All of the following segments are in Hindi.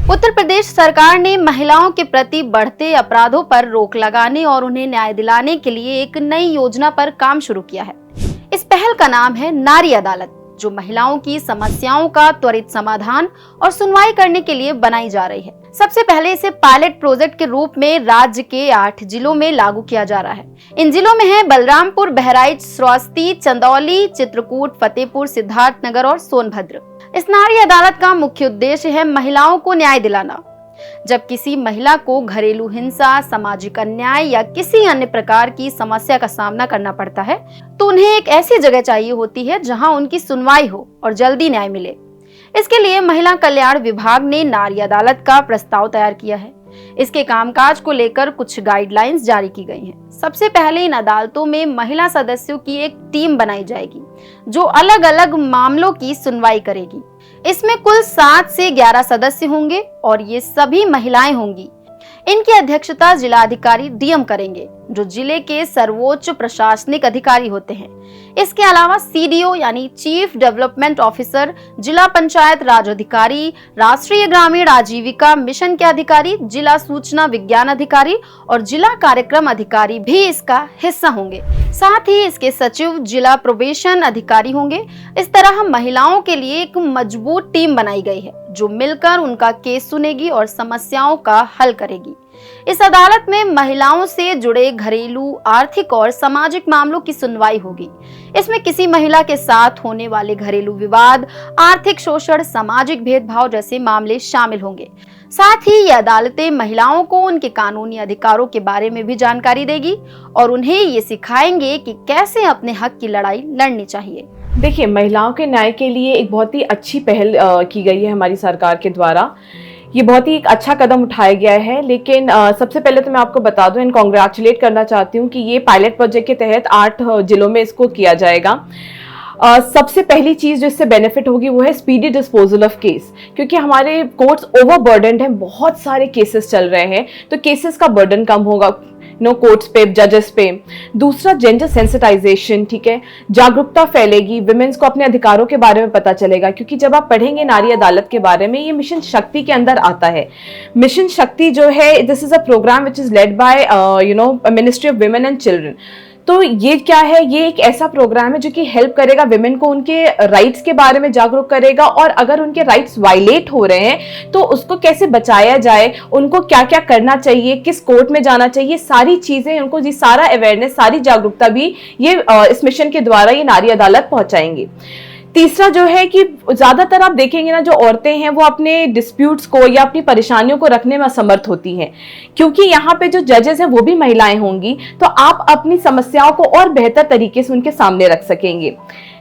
उत्तर प्रदेश सरकार ने महिलाओं के प्रति बढ़ते अपराधों पर रोक लगाने और उन्हें न्याय दिलाने के लिए एक नई योजना पर काम शुरू किया है। इस पहल का नाम है नारी अदालत, जो महिलाओं की समस्याओं का त्वरित समाधान और सुनवाई करने के लिए बनाई जा रही है। सबसे पहले इसे पायलट प्रोजेक्ट के रूप में राज्य के 8 जिलों में लागू किया जा रहा है। इन जिलों में है बलरामपुर, बहराइच, श्रावस्ती, चंदौली, चित्रकूट, फतेहपुर, सिद्धार्थनगर और सोनभद्र। इस नारी अदालत का मुख्य उद्देश्य है महिलाओं को न्याय दिलाना। जब किसी महिला को घरेलू हिंसा, सामाजिक अन्याय या किसी अन्य प्रकार की समस्या का सामना करना पड़ता है, तो उन्हें एक ऐसी जगह चाहिए होती है जहां उनकी सुनवाई हो और जल्दी न्याय मिले। इसके लिए महिला कल्याण विभाग ने नारी अदालत का प्रस्ताव तैयार किया है। इसके कामकाज को लेकर कुछ गाइडलाइंस जारी की गई हैं। सबसे पहले इन अदालतों में महिला सदस्यों की एक टीम बनाई जाएगी, जो अलग अलग मामलों की सुनवाई करेगी। इसमें कुल 7 से 11 सदस्य होंगे और ये सभी महिलाएं होंगी। इनकी अध्यक्षता जिलाधिकारी डीएम करेंगे, जो जिले के सर्वोच्च प्रशासनिक अधिकारी होते हैं। इसके अलावा सीडीओ यानी चीफ डेवलपमेंट ऑफिसर, जिला पंचायत राज अधिकारी, राष्ट्रीय ग्रामीण आजीविका मिशन के अधिकारी, जिला सूचना विज्ञान अधिकारी और जिला कार्यक्रम अधिकारी भी इसका हिस्सा होंगे। साथ ही इसके सचिव जिला प्रोबेशन अधिकारी होंगे। इस तरह महिलाओं के लिए एक मजबूत टीम बनाई गई है, जो मिलकर उनका केस सुनेगी और समस्याओं का हल करेगी। इस अदालत में महिलाओं से जुड़े घरेलू, आर्थिक और सामाजिक मामलों की सुनवाई होगी। इसमें किसी महिला के साथ होने वाले घरेलू विवाद, आर्थिक शोषण, सामाजिक भेदभाव जैसे मामले शामिल होंगे। साथ ही ये अदालतें महिलाओं को उनके कानूनी अधिकारों के बारे में भी जानकारी देगी और उन्हें ये सिखाएंगे कि कैसे अपने हक की लड़ाई लड़नी चाहिए। देखिए, महिलाओं के न्याय के लिए एक बहुत ही अच्छी पहल की गई है हमारी सरकार के द्वारा। ये बहुत ही एक अच्छा कदम उठाया गया है। लेकिन सबसे पहले तो मैं आपको बता दूं एंड कॉन्ग्रेचुलेट करना चाहती हूँ कि ये पायलट प्रोजेक्ट के तहत 8 जिलों में इसको किया जाएगा। सबसे पहली चीज जो इससे बेनिफिट होगी वो है स्पीडी डिस्पोजल ऑफ केस, क्योंकि हमारे कोर्ट्स ओवरबर्डन्ड हैं, बहुत सारे केसेस चल रहे हैं, तो केसेस का बर्डन कम होगा कोर्ट्स पे, जजेस पे। दूसरा, जेंडर सेंसिटाइजेशन, ठीक है, जागरूकता फैलेगी, विमेन्स को अपने अधिकारों के बारे में पता चलेगा। क्योंकि जब आप पढ़ेंगे नारी अदालत के बारे में, ये मिशन शक्ति के अंदर आता है। मिशन शक्ति जो है, this is a program which is led by ministry of women and children. तो ये क्या है, ये एक ऐसा प्रोग्राम है जो कि हेल्प करेगा विमेन को, उनके राइट्स के बारे में जागरूक करेगा, और अगर उनके राइट्स वायलेट हो रहे हैं तो उसको कैसे बचाया जाए, उनको क्या क्या करना चाहिए, किस कोर्ट में जाना चाहिए, सारी चीजें उनको, ये सारा अवेयरनेस, सारी जागरूकता भी ये इस मिशन के द्वारा ये नारी अदालत पहुंचाएंगे। तीसरा जो है कि ज्यादातर आप देखेंगे ना, जो औरतें हैं वो अपने डिस्प्यूट्स को या अपनी परेशानियों को रखने में असमर्थ होती हैं। क्योंकि यहाँ पे जो जजेस हैं वो भी महिलाएं होंगी, तो आप अपनी समस्याओं को और बेहतर तरीके से उनके सामने रख सकेंगे।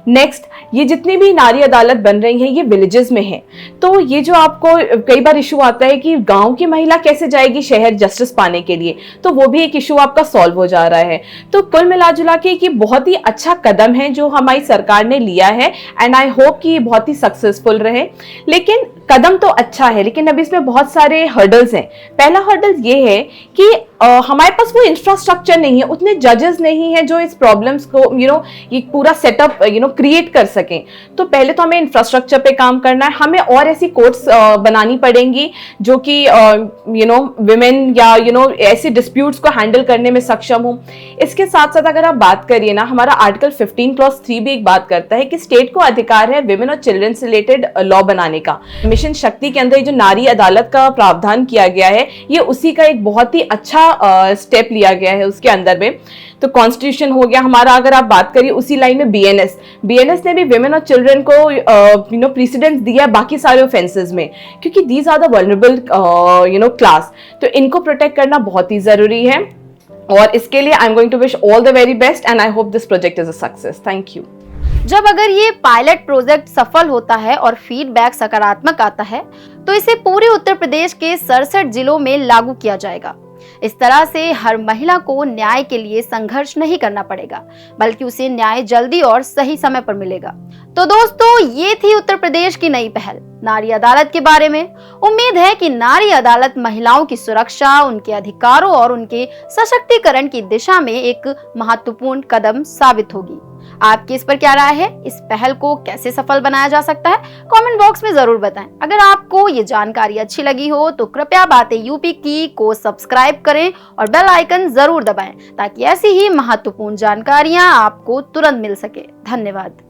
नेक्स्ट, ये जितनी भी नारी अदालत बन रही हैं ये विलेजेस में हैं, तो ये जो आपको कई बार इशू आता है कि गांव की महिला कैसे जाएगी शहर जस्टिस पाने के लिए, तो वो भी एक इशू आपका सॉल्व हो जा रहा है। तो कुल मिला जुला के ये बहुत ही अच्छा कदम है जो हमारी सरकार ने लिया है, एंड आई होप कि ये बहुत ही सक्सेसफुल रहे। लेकिन कदम तो अच्छा है, लेकिन अभी इसमें बहुत सारे हर्डल्स हैं। पहला हर्डल ये है कि हमारे पास वो इंफ्रास्ट्रक्चर नहीं है, उतने जजेस नहीं है जो इस प्रॉब्लम्स को ये पूरा सेटअप क्रिएट कर सकें। तो पहले तो हमें इंफ्रास्ट्रक्चर पे काम करना है, हमें और ऐसी कोर्ट्स बनानी पड़ेंगी जो कि विमेन या ऐसे डिस्प्यूट्स को हैंडल करने में सक्षम हो। इसके साथ साथ अगर आप बात करिए ना, हमारा आर्टिकल 15(3) भी एक बात करता है कि स्टेट को अधिकार है विमेन और चिल्ड्रन से रिलेटेड लॉ बनाने का। मिशन शक्ति के अंदर जो नारी अदालत का प्रावधान किया गया है, ये उसी का एक बहुत ही अच्छा स्टेप लिया गया है उसके अंदर में। तो कॉन्स्टिट्यूशन हो गया हमारा। अगर आप बात करिए उसी लाइन में बीएनएस ने भी विमेन और चिल्ड्रन को प्रेसिडेंस दिया बाकी सारे ऑफेंसेस में, क्योंकि these are the vulnerable class. तो इनको प्रोटेक्ट करना बहुत ही जरूरी है, और इसके लिए I am going to wish all the very best and I hope this project is a success. Thank you. जब अगर ये पायलट प्रोजेक्ट सफल होता है और फीडबैक सकारात्मक आता है, तो इसे पूरे उत्तर प्रदेश के 67 जिलों में लागू किया जाएगा। इस तरह से हर महिला को न्याय के लिए संघर्ष नहीं करना पड़ेगा, बल्कि उसे न्याय जल्दी और सही समय पर मिलेगा। तो दोस्तों, ये थी उत्तर प्रदेश की नई पहल। नारी अदालत के बारे में। उम्मीद है कि नारी अदालत महिलाओं की सुरक्षा, उनके अधिकारों और उनके सशक्तिकरण की दिशा में एक महत्वपूर्ण कदम साबित होगी। आपकी इस पर क्या राय है? इस पहल को कैसे सफल बनाया जा सकता है? कमेंट बॉक्स में जरूर बताएं। अगर आपको ये जानकारी अच्छी लगी हो तो कृपया बातें यूपी की को सब्सक्राइब करें और बेल आइकन जरूर दबाएं ताकि ऐसी ही महत्वपूर्ण जानकारियां आपको तुरंत मिल सके। धन्यवाद।